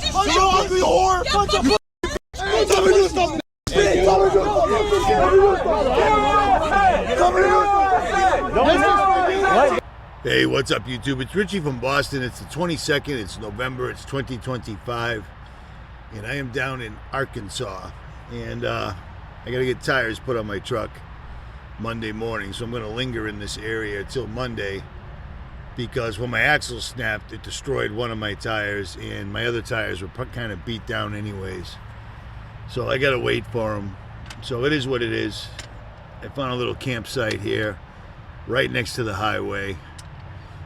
You ugly whore! Bunch of tell me to do something! Tell me to do something! Hey, what's up, YouTube? It's Richie from Boston. It's the 22nd. It's November. It's 2025. And I am down in Arkansas. And I got to get tires put on my truck Monday morning. So I'm going to linger in this area until Monday. Because when my axle snapped, it destroyed one of my tires. And my other tires were kind of beat down anyways. So I got to wait for them. So it is what it is. I found a little campsite here. Right next to the highway.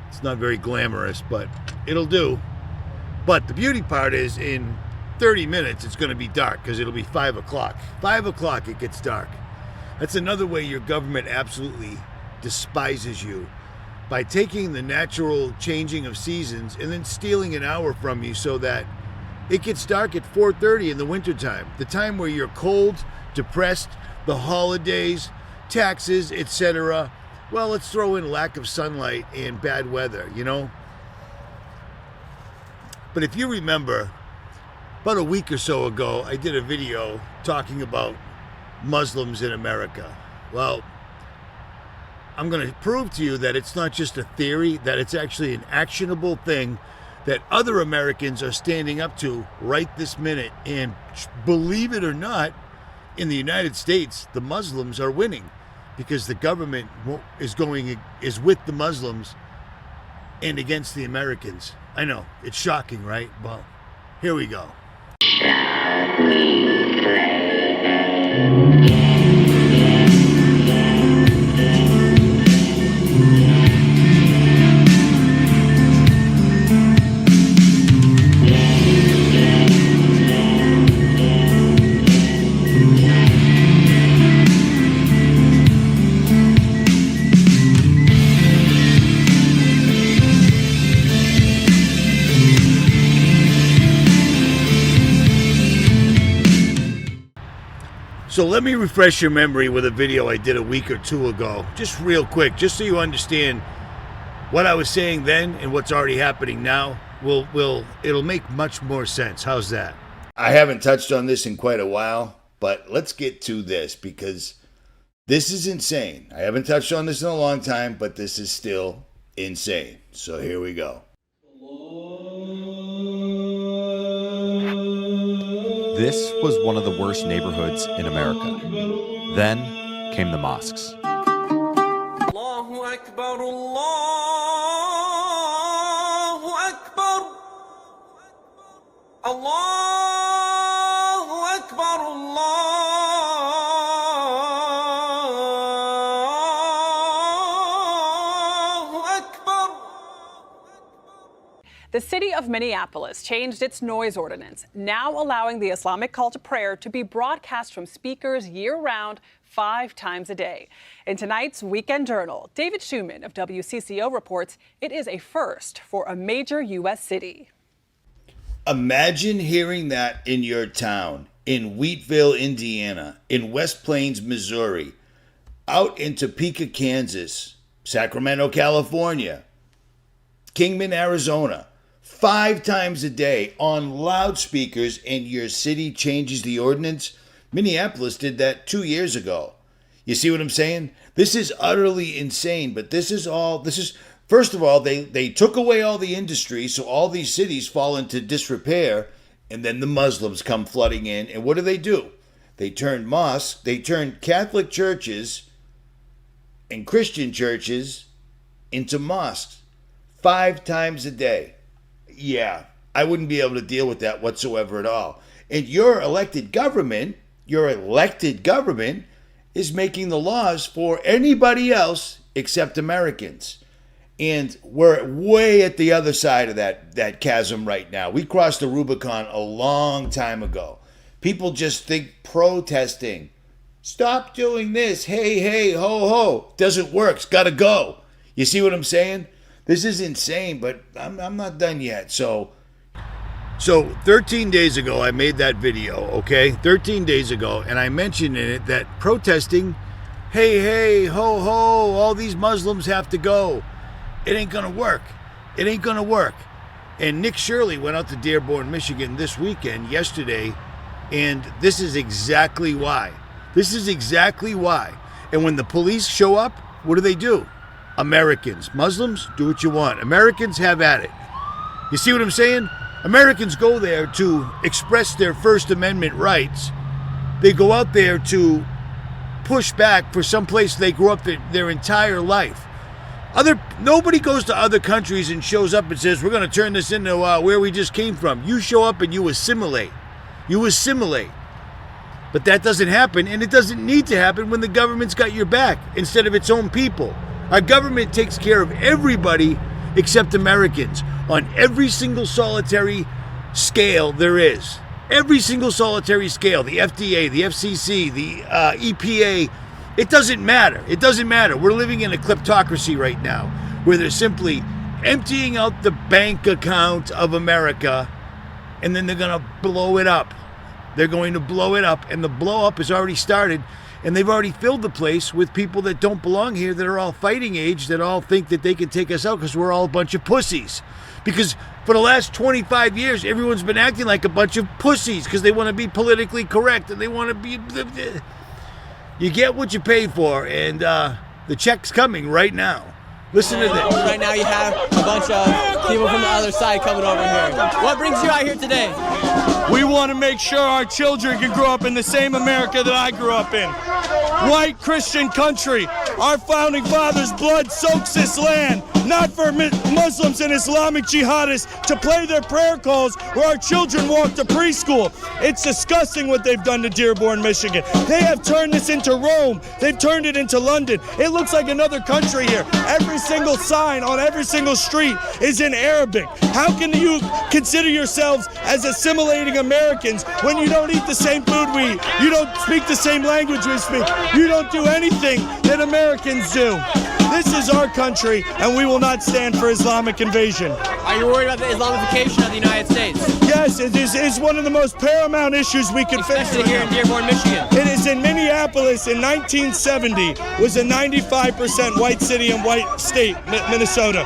It's not very glamorous, but it'll do. But the beauty part is in 30 minutes, it's going to be dark because it'll be 5 o'clock. 5 o'clock, it gets dark. That's another way your government absolutely despises you. By taking the natural changing of seasons and then stealing an hour from you so that it gets dark at 4:30 in the wintertime. The time where you're cold, depressed, the holidays, taxes, etc. Well, let's throw in lack of sunlight and bad weather, you know? But if you remember, about a week or so ago, I did a video talking about Muslims in America. Well, I'm going to prove to you that it's not just a theory, that it's actually an actionable thing that other Americans are standing up to right this minute. And believe it or not, in the United States, the Muslims are winning. Because the government is with the Muslims and against the Americans. I know, it's shocking, right? Well, here we go. So let me refresh your memory with a video I did a week or two ago, just real quick, just so you understand what I was saying then and what's already happening now. It'll make much more sense. How's that? I haven't touched on this in quite a while, but let's get to this because this is insane. I haven't touched on this in a long time, but this is still insane. So here we go. This was one of the worst neighborhoods in America. Then came the mosques. Allahu Akbar, Allahu Akbar, Allahu Akbar, Allahu Akbar. The city of Minneapolis changed its noise ordinance, now allowing the Islamic call to prayer to be broadcast from speakers year-round 5 times a day. In tonight's Weekend Journal, David Schumann of WCCO reports it is a first for a major U.S. city. Imagine hearing that in your town, in Wheatville, Indiana, in West Plains, Missouri, out in Topeka, Kansas, Sacramento, California, Kingman, Arizona. 5 times a day on loudspeakers, and your city changes the ordinance. Minneapolis did that 2 years ago. You see what I'm saying? This is utterly insane, but this is first of all, they took away all the industry, so all these cities fall into disrepair, and then the Muslims come flooding in, and what do? They turned mosques, they turned Catholic churches and Christian churches into mosques 5 times a day. Yeah, I wouldn't be able to deal with that whatsoever at all. And your elected government is making the laws for anybody else except Americans. And we're way at the other side of that chasm right now. We crossed the Rubicon a long time ago. People just think protesting, stop doing this, hey, hey, ho, ho, doesn't work, it's got to go. You see what I'm saying? This is insane, but I'm not done yet. So 13 days ago, I made that video, okay? 13 days ago, and I mentioned in it that protesting, hey, hey, ho, ho, all these Muslims have to go. It ain't going to work. It ain't going to work. And Nick Shirley went out to Dearborn, Michigan this weekend, yesterday, and this is exactly why. This is exactly why. And when the police show up, what do? Americans. Muslims, do what you want. Americans, have at it. You see what I'm saying? Americans go there to express their First Amendment rights. They go out there to push back for some place they grew up their entire life. Nobody goes to other countries and shows up and says, we're going to turn this into where we just came from. You show up and you assimilate. You assimilate. But that doesn't happen, and it doesn't need to happen when the government's got your back instead of its own people. Our government takes care of everybody except Americans on every single solitary scale there is. Every single solitary scale, the FDA, the FCC, the EPA, it doesn't matter. It doesn't matter. We're living in a kleptocracy right now where they're simply emptying out the bank account of America, and then they're going to blow it up. They're going to blow it up, and the blow up has already started, and they've already filled the place with people that don't belong here, that are all fighting age, that all think that they can take us out because we're all a bunch of pussies. Because for the last 25 years, everyone's been acting like a bunch of pussies because they want to be politically correct, and they want to be... You get what you pay for, and the check's coming right now. Listen to this. Right now you have a bunch of people from the other side coming over here. What brings you out here today? We want to make sure our children can grow up in the same America that I grew up in. White Christian country. Our founding fathers' blood soaks this land, not for Muslims and Islamic jihadists to play their prayer calls where our children walk to preschool. It's disgusting what they've done to Dearborn, Michigan. They have turned this into Rome. They've turned it into London. It looks like another country here. Every single sign on every single street is in Arabic. How can you consider yourselves as assimilating Americans when you don't eat the same food we eat? You don't speak the same language we speak. You don't do anything that Americans do. This is our country, and we will not stand for Islamic invasion. Are you worried about the Islamization of the United States? Yes, it is one of the most paramount issues we can face. Especially here in Dearborn, Michigan. It is in Minneapolis in 1970, was a 95% white city and white state, Minnesota.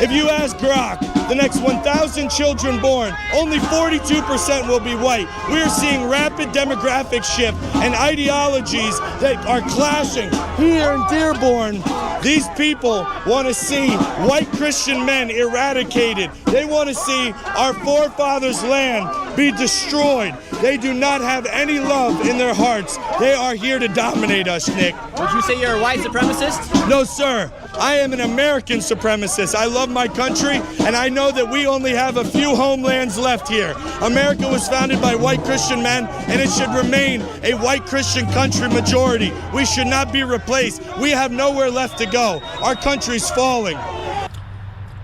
If you ask Grok, the next 1,000 children born, only 42% will be white. We are seeing rapid demographic shift and ideologies that are clashing here in Dearborn. These people want to see white Christian men eradicated. They want to see our forefathers' land be destroyed. They do not have any love in their hearts. They are here to dominate us, Nick. Would you say you're a white supremacist? No, sir. I am an American supremacist. I love my country, and I know that we only have a few homelands left here. America was founded by white Christian men, and it should remain a white Christian country majority. We should not be replaced. We have nowhere left to go. Our country's falling.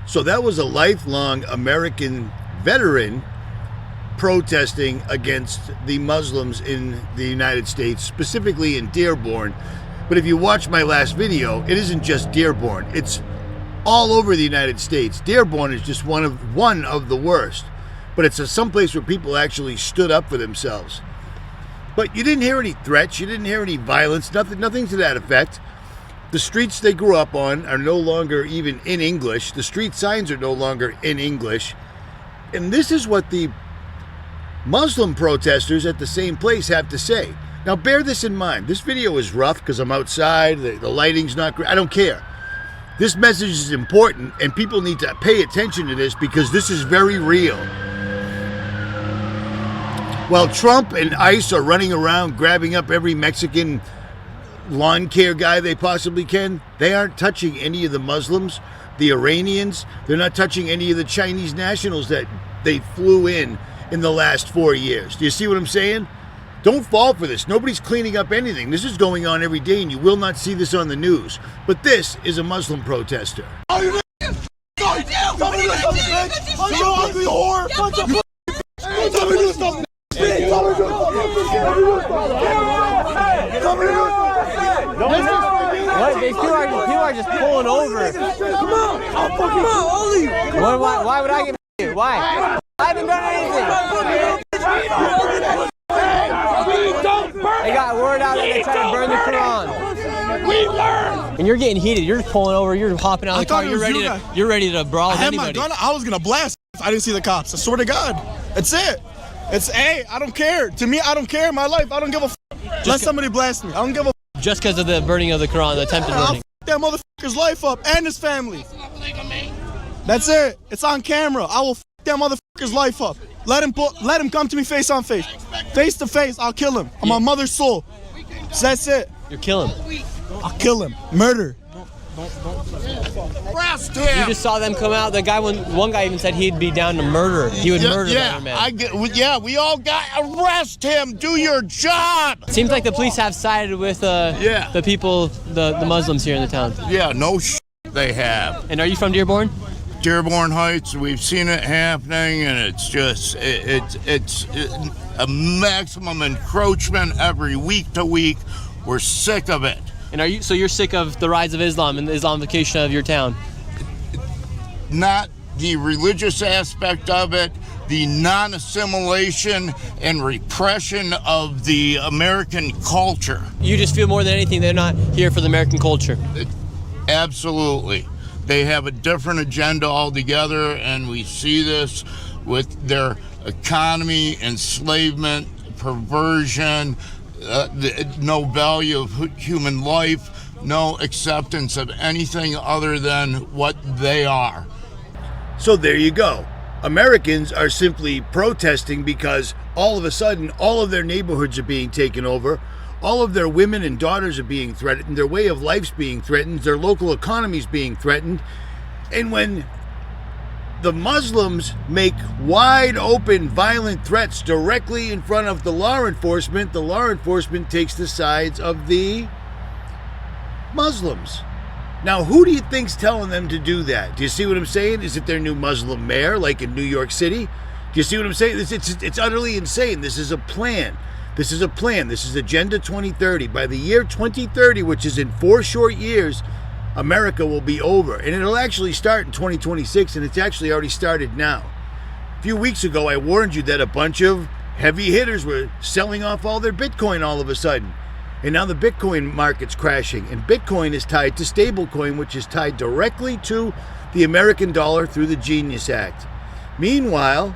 So that was a lifelong American veteran protesting against the Muslims in the United States, specifically in Dearborn. But if you watch my last video, it isn't just Dearborn. It's all over the United States. Dearborn is just one of the worst. But it's someplace where people actually stood up for themselves. But you didn't hear any threats. You didn't hear any violence. Nothing to that effect. The streets they grew up on are no longer even in English. The street signs are no longer in English. And this is what the Muslim protesters at the same place have to say. Now, bear this in mind. This video is rough because I'm outside. The lighting's not great. I don't care. This message is important, and people need to pay attention to this because this is very real. While Trump and ICE are running around grabbing up every Mexican lawn care guy they possibly can, they aren't touching any of the Muslims, the Iranians. They're not touching any of the Chinese nationals that they flew in the last 4 years. Do you see what I'm saying? Don't fall for this. Nobody's cleaning up anything. This is going on every day, and you will not see this on the news. But this is a Muslim protester. Oh, you tell me to do something, bitch! Oh, you ugly whore! Bunch of bitch! Tell me to do something, bitch! Tell me to do something! What? These people are just pulling over. Come on! Come on, Ollie! Why would I give you? Why? I haven't done anything. They got word out that they're trying to burn the Quran. We learned And you're getting heated. You're pulling over. You're hopping out of the car. thought it You're was ready you to. guys. You're ready to brawl I with had anybody. my gun. I was gonna blast if I didn't see the cops. I swear to God. That's it. Hey, I don't care. To me, I don't care. My life, I don't give a let somebody blast me. I don't give a Just because of the burning of the Quran, the attempted I'll burning. that motherfucker's life up and his family. That's it. It's on camera. I will that motherfucker's life up. Let him come to me face on face. Face to face, I'll kill him. On my mother's soul. So that's it. You're killing him. I'll kill him. Murder. Arrest You him. just saw them come out. The guy, one guy even said he'd be down to murder. He would murder that man. We all got arrest him. Do your job. Seems like the police have sided with the people, the Muslims here in the town. Yeah, no they have. And are you from Dearborn? Dearborn Heights, we've seen it happening, and it's just it's a maximum encroachment every week to week. We're sick of it. And you're sick of the rise of Islam and the Islamification of your town? Not the religious aspect of it, the non-assimilation and repression of the American culture. You just feel more than anything they're not here for the American culture. Absolutely. They have a different agenda altogether, and we see this with their economy, enslavement, perversion, no value of human life, no acceptance of anything other than what they are. So there you go. Americans are simply protesting because all of a sudden all of their neighborhoods are being taken over. All of their women and daughters are being threatened. Their way of life's being threatened. Their local economy's being threatened. And when the Muslims make wide open violent threats directly in front of the law enforcement takes the sides of the Muslims. Now, who do you think's telling them to do that? Do you see what I'm saying? Is it their new Muslim mayor, like in New York City? Do you see what I'm saying? It's utterly insane. This is a plan. This is a plan. This is Agenda 2030. By the year 2030, which is in 4 short years, America will be over. And it'll actually start in 2026, and it's actually already started now. A few weeks ago, I warned you that a bunch of heavy hitters were selling off all their Bitcoin all of a sudden. And now the Bitcoin market's crashing. And Bitcoin is tied to stablecoin, which is tied directly to the American dollar through the Genius Act. Meanwhile,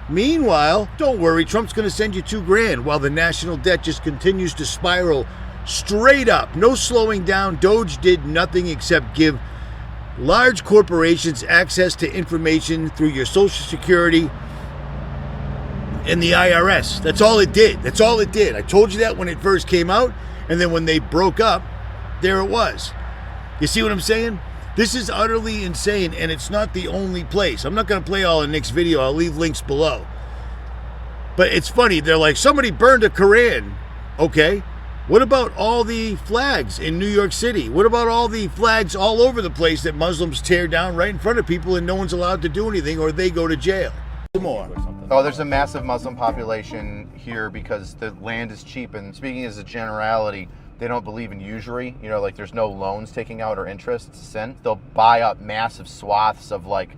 don't worry, Trump's going to send you $2,000 while the national debt just continues to spiral straight up. No slowing down. Doge did nothing except give large corporations access to information through your Social Security and the IRS. That's all it did. That's all it did. I told you that when it first came out, and then when they broke up, there it was. You see what I'm saying? This is utterly insane, and it's not the only place. I'm not going to play all of Nick's video. I'll leave links below. But it's funny. They're like, somebody burned a Koran. Okay. What about all the flags in New York City? What about all the flags all over the place that Muslims tear down right in front of people and no one's allowed to do anything or they go to jail? More. Oh, there's a massive Muslim population here because the land is cheap. And speaking as a generality, they don't believe in usury. You know, like there's no loans taking out or interest. It's a sin. They'll buy up massive swaths of like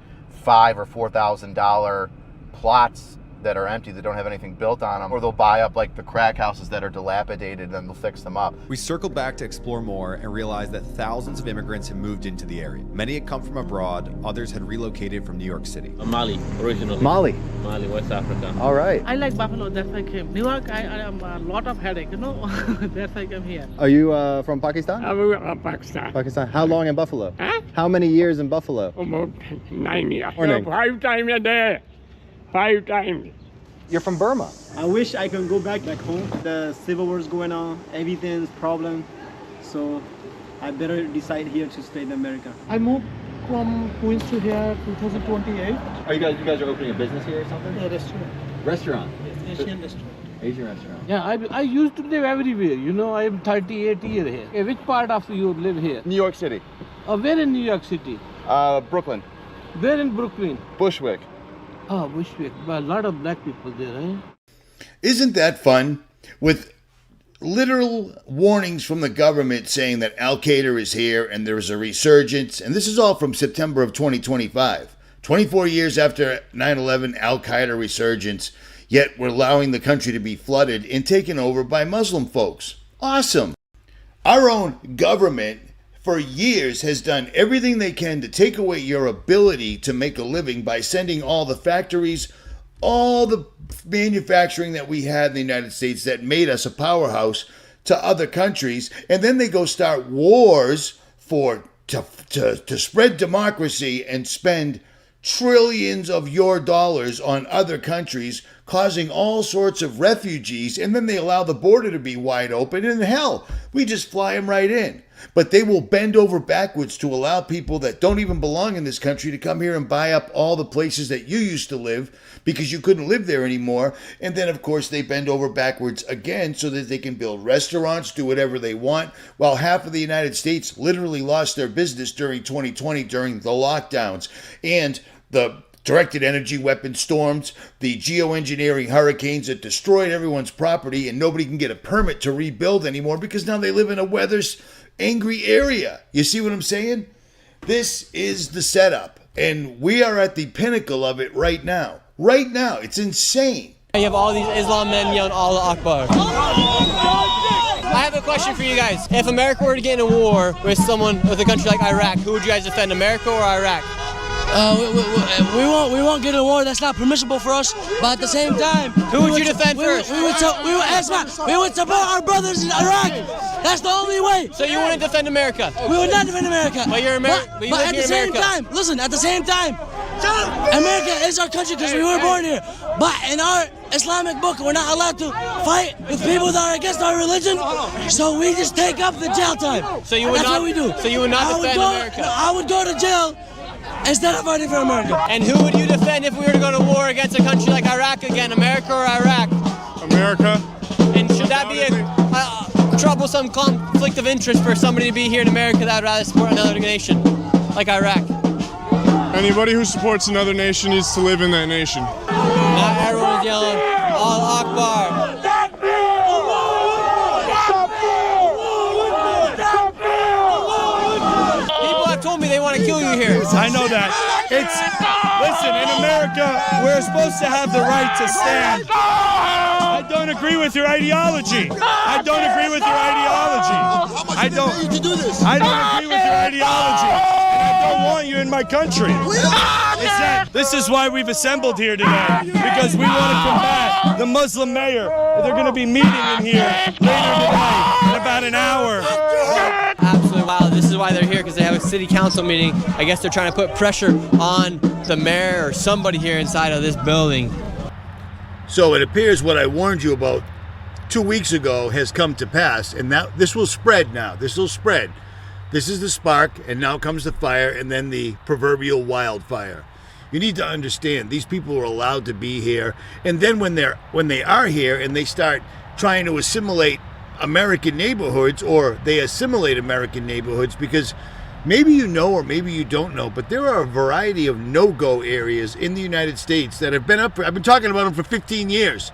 $5,000 or $4,000 plots that are empty, that don't have anything built on them, or they'll buy up like the crack houses that are dilapidated and then they'll fix them up. We circled back to explore more and realized that thousands of immigrants had moved into the area. Many had come from abroad, others had relocated from New York City. Mali, originally. Mali, West Africa. all right. I like Buffalo, that's why I came. New York, I am a lot of headache, you know. That's why I came here. Are you from Pakistan? I'm Pakistan. Pakistan. How long in Buffalo? Huh? How many years in Buffalo? About 9 years. Morning. 5 times a day. 5 times. You're from Burma. I wish I can go back home. The civil war is going on, everything's problem. So I better decide here to stay in America. I moved from Queens to here 2028. Are you guys are opening a business here or something? Yeah, restaurant. Restaurant? Yes, Asian restaurant. Asian restaurant. Yeah, I used to live everywhere. You know, I'm 38 years here. Okay, which part of you live here? New York City. Where in New York City? Brooklyn. Where in Brooklyn? Bushwick. Oh, Bushwick. But a lot of black people there, eh? Isn't that fun? With literal warnings from the government saying that Al-Qaeda is here and there is a resurgence. And this is all from September of 2025. 24 years after 9/11 Al-Qaeda resurgence, yet we're allowing the country to be flooded and taken over by Muslim folks. Awesome. Our own government for years has done everything they can to take away your ability to make a living by sending all the factories, all the manufacturing that we had in the United States that made us a powerhouse to other countries. And then they go start wars to spread democracy and spend trillions of your dollars on other countries, causing all sorts of refugees, and then they allow the border to be wide open, and hell, we just fly them right in. But they will bend over backwards to allow people that don't even belong in this country to come here and buy up all the places that you used to live because you couldn't live there anymore. And then, of course, they bend over backwards again so that they can build restaurants, do whatever they want, while half of the United States literally lost their business during 2020 during the lockdowns. And the directed energy weapon storms, the geoengineering hurricanes that destroyed everyone's property, and nobody can get a permit to rebuild anymore because now they live in a weather-angry area. You see what I'm saying? This is the setup, and we are at the pinnacle of it right now. Right now, it's insane. You have all these Islam men yelling Allah Akbar. I have a question for you guys. If America were to get in a war with a country like Iraq, who would you guys defend, America or Iraq? We won't get in a war. That's not permissible for us. But at the same time, who would you defend first? We would support our brothers in Iraq. That's the only way. So you wouldn't defend America? We would not defend America. But you're American. But at the same time, listen. At the same time, America is our country because we were born here. But in our Islamic book, we're not allowed to fight with people that are against our religion. So we just take up the jail time. So you would That's not. what we do. So you would not defend America. I would go to jail instead of fighting for America. And who would you defend if we were to go to war against a country like Iraq again, America or Iraq? America. And should that be a troublesome conflict of interest for somebody to be here in America that would rather support another nation like Iraq? Anybody who supports another nation needs to live in that nation. Not everyone's yelling, Allah Akbar. People have told me they want to kill you here. I know that. Listen, in America, we're supposed to have the right to stand. I don't agree with your ideology. I don't agree with your ideology. I don't agree with your ideology. And I don't want you in my country. This is why we've assembled here today, because we want to combat the Muslim mayor. They're going to be meeting in here later today in about an hour. Absolutely wild. This is why they're here, because they have a city council meeting. I guess they're trying to put pressure on the mayor or somebody here inside of this building. So it appears what I warned you about 2 weeks ago has come to pass, and now this will spread now. This will spread. This is the spark, and now comes the fire, and then the proverbial wildfire. You need to understand, these people are allowed to be here, and then when they are here and they start trying to assimilate American neighborhoods, or they assimilate American neighborhoods, because maybe you know or maybe you don't know, but there are a variety of no-go areas in the United States that have been up for, I've been talking about them for 15 years,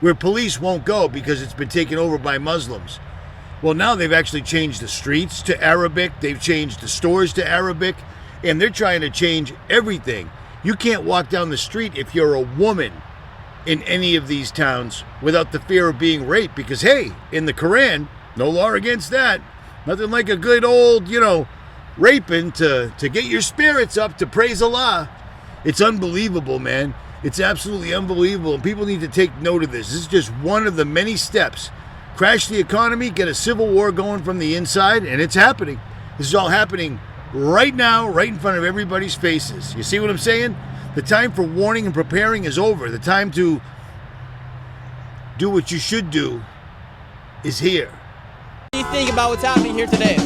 where police won't go because it's been taken over by Muslims. Well, now they've actually changed the streets to Arabic, they've changed the stores to Arabic, and they're trying to change everything. You can't walk down the street if you're a woman in any of these towns without the fear of being raped, because hey, in the Quran, no law against that. Nothing like a good old, raping to get your spirits up to praise Allah. It's unbelievable, man. It's absolutely unbelievable, and people need to take note of this. This is just one of the many steps. Crash the economy, get a civil war going from the inside, and it's happening. This is all happening right now, right in front of everybody's faces. You see what I'm saying? The time for warning and preparing is over. The time to do what you should do is here. What do you think about what's happening here today?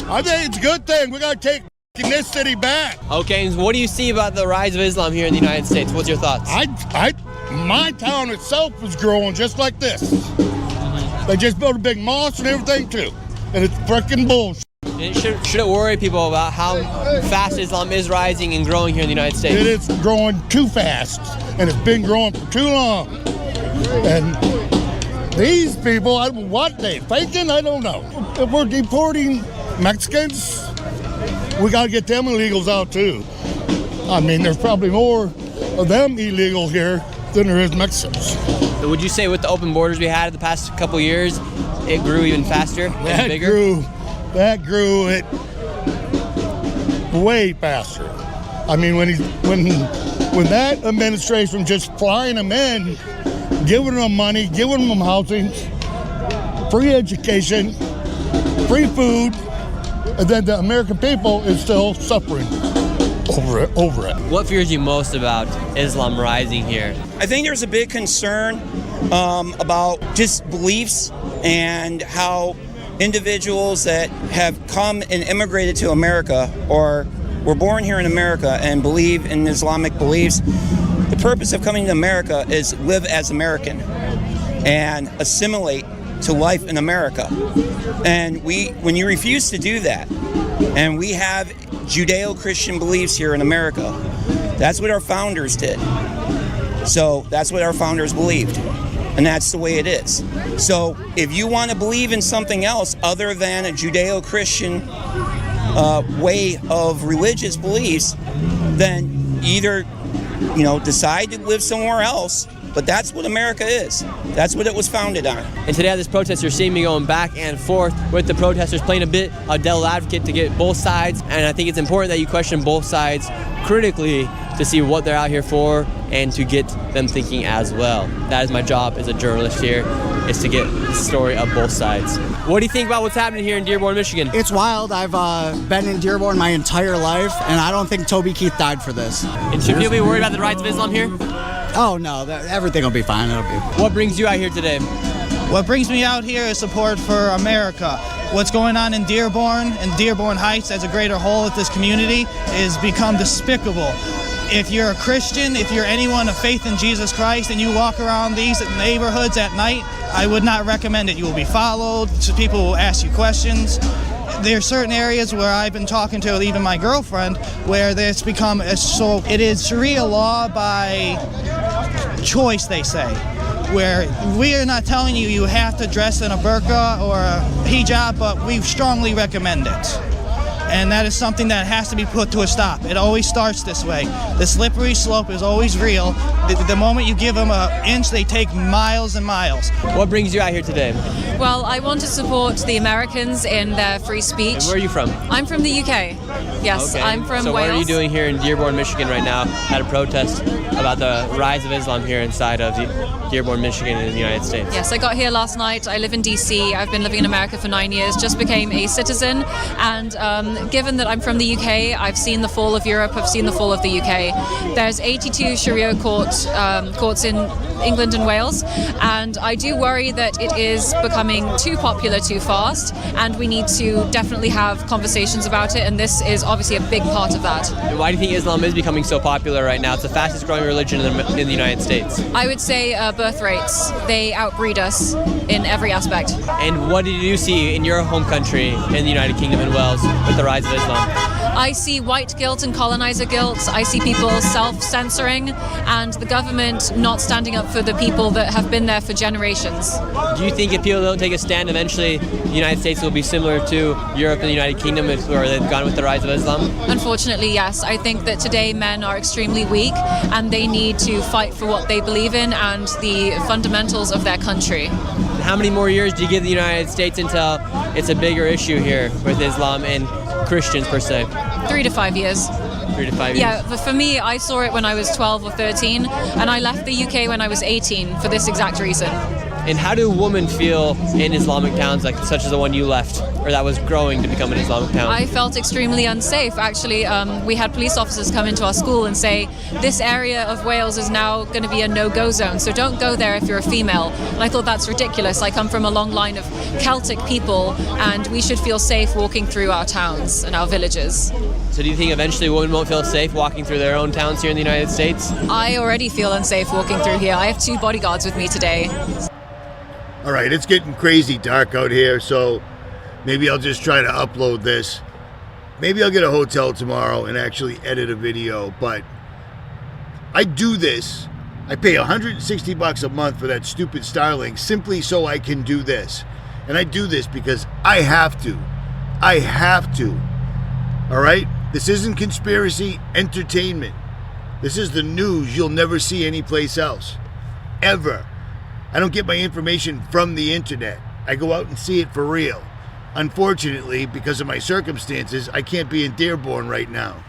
I think it's a good thing. We got to take this city back. Okay, and what do you see about the rise of Islam here in the United States? What's your thoughts? My town itself is growing just like this. They just built a big mosque and everything too, and it's freaking bullshit. And should it worry people about how fast Islam is rising and growing here in the United States? It is growing too fast, and it's been growing for too long. And these people, what they thinking, I don't know. If we're deporting Mexicans, we got to get them illegals out too. I mean, there's probably more of them illegal here than there is Mexicans. So would you say with the open borders we had the past couple years, it grew even faster and bigger? That grew at way faster. I mean, when that administration just flying them in, giving them money, giving them housing, free education, free food, and then the American people is still suffering over it. What fears you most about Islam rising here? I think there's a big concern about just beliefs and how individuals that have come and immigrated to America or were born here in America and believe in Islamic beliefs, the purpose of coming to America is live as American and assimilate to life in America. And when you refuse to do that, and we have Judeo-Christian beliefs here in America, that's what our founders did. So that's what our founders believed. And that's the way it is. So if you want to believe in something else other than a Judeo-Christian way of religious beliefs, then either, decide to live somewhere else. But that's what America is. That's what it was founded on. And today at this protest, you're seeing me going back and forth with the protesters playing a bit of devil's advocate to get both sides. And I think it's important that you question both sides critically to see what they're out here for and to get them thinking as well. That is my job as a journalist here, is to get the story of both sides. What do you think about what's happening here in Dearborn, Michigan? It's wild. I've been in Dearborn my entire life, and I don't think Toby Keith died for this. And should people be worried about the rise of Islam here? Oh no, everything will be fine. What brings you out here today? What brings me out here is support for America. What's going on in Dearborn and Dearborn Heights as a greater whole with this community is become despicable. If you're a Christian, if you're anyone of faith in Jesus Christ and you walk around these neighborhoods at night, I would not recommend it. You will be followed, so people will ask you questions. There are certain areas where I've been talking to even my girlfriend where it's become so it is Sharia law by choice, they say, where we are not telling you you have to dress in a burqa or a hijab, but we strongly recommend it. And that is something that has to be put to a stop. It always starts this way. The slippery slope is always real. The moment you give them an inch, they take miles and miles. What brings you out here today? Well, I want to support the Americans in their free speech. And where are you from? I'm from the UK. Yes, okay. I'm from So Wales. what are you doing here in Dearborn, Michigan right now at a protest about the rise of Islam here inside of Dearborn, Michigan in the United States? Yes, I got here last night. I live in DC. I've been living in America for 9 years, just became a citizen. And given that I'm from the UK, I've seen the fall of Europe, I've seen the fall of the UK. There's 82 Sharia courts in England and Wales. And I do worry that it is becoming too popular too fast. And we need to definitely have conversations about it. And this is obviously a big part of that. And why do you think Islam is becoming so popular right now? It's the fastest growing religion in the United States. I would say birth rates. They outbreed us in every aspect. And what did you see in your home country, in the United Kingdom and Wales, with the rise of Islam? I see white guilt and colonizer guilt. I see people self-censoring and the government not standing up for the people that have been there for generations. Do you think if people don't take a stand, eventually the United States will be similar to Europe and the United Kingdom, where they've gone with the rise of Islam? Unfortunately, yes. I think that today men are extremely weak and they need to fight for what they believe in and the fundamentals of their country. How many more years do you give the United States until it's a bigger issue here with Islam and Christians per se? 3 to 5 years. 3 to 5 years. Yeah, but for me, I saw it when I was 12 or 13, and I left the UK when I was 18 for this exact reason. And how do women feel in Islamic towns like such as the one you left, or that was growing to become an Islamic town? I felt extremely unsafe. Actually, we had police officers come into our school and say, this area of Wales is now going to be a no-go zone, so don't go there if you're a female. And I thought that's ridiculous. I come from a long line of Celtic people, and we should feel safe walking through our towns and our villages. So do you think eventually women won't feel safe walking through their own towns here in the United States? I already feel unsafe walking through here. I have 2 bodyguards with me today. All right, it's getting crazy dark out here, so maybe I'll just try to upload this. Maybe I'll get a hotel tomorrow and actually edit a video, but I do this. I pay $160 a month for that stupid Starlink simply so I can do this. And I do this because I have to. I have to. All right? This isn't conspiracy entertainment. This is the news you'll never see anyplace else. Ever. I don't get my information from the internet. I go out and see it for real. unfortunately, because of my circumstances, I can't be in Dearborn right now.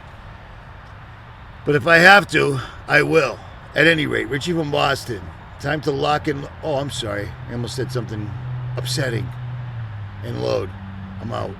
But if I have to, I will. At any rate, Richie from Boston. Time to lock in. Oh, I'm sorry. I almost said something upsetting. And load. I'm out.